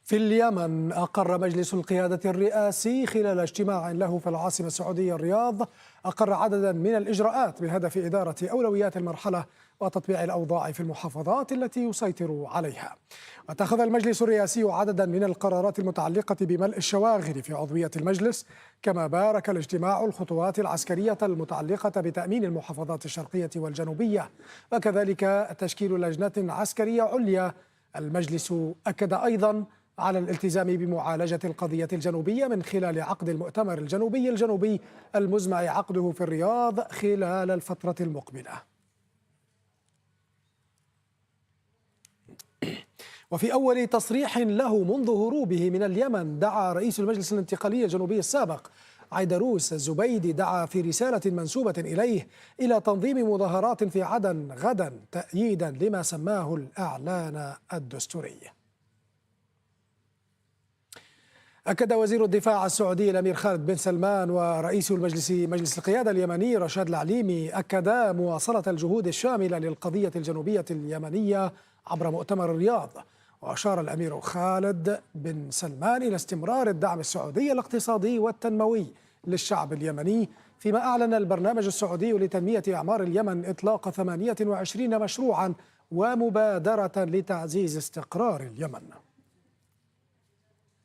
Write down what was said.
في اليمن أقر مجلس القيادة الرئاسي خلال اجتماع له في العاصمة السعودية الرياض عددا من الإجراءات بهدف إدارة أولويات المرحلة وتطبيع الأوضاع في المحافظات التي يسيطر عليها. واتخذ المجلس الرئاسي عددا من القرارات المتعلقة بملء الشواغر في عضوية المجلس، كما بارك الاجتماع الخطوات العسكرية المتعلقة بتأمين المحافظات الشرقية والجنوبية، وكذلك تشكيل لجنة عسكرية عليا. المجلس أكد أيضا على الالتزام بمعالجة القضية الجنوبية من خلال عقد المؤتمر الجنوبي المزمع عقده في الرياض خلال الفترة المقبلة. وفي أول تصريح له منذ هروبه من اليمن، دعا رئيس المجلس الانتقالي الجنوبي السابق عيدروس الزبيدي في رسالة منسوبة إليه إلى تنظيم مظاهرات في عدن غدا تأييدا لما سماه الإعلان الدستوري. أكد وزير الدفاع السعودي الأمير خالد بن سلمان ورئيس مجلس القيادة اليمني رشاد العليمي أكدا مواصلة الجهود الشاملة للقضية الجنوبية اليمنية عبر مؤتمر الرياض. وأشار الأمير خالد بن سلمان إلى استمرار الدعم السعودي الاقتصادي والتنموي للشعب اليمني، فيما أعلن البرنامج السعودي لتنمية أعمار اليمن إطلاق 28 مشروعا ومبادرة لتعزيز استقرار اليمن.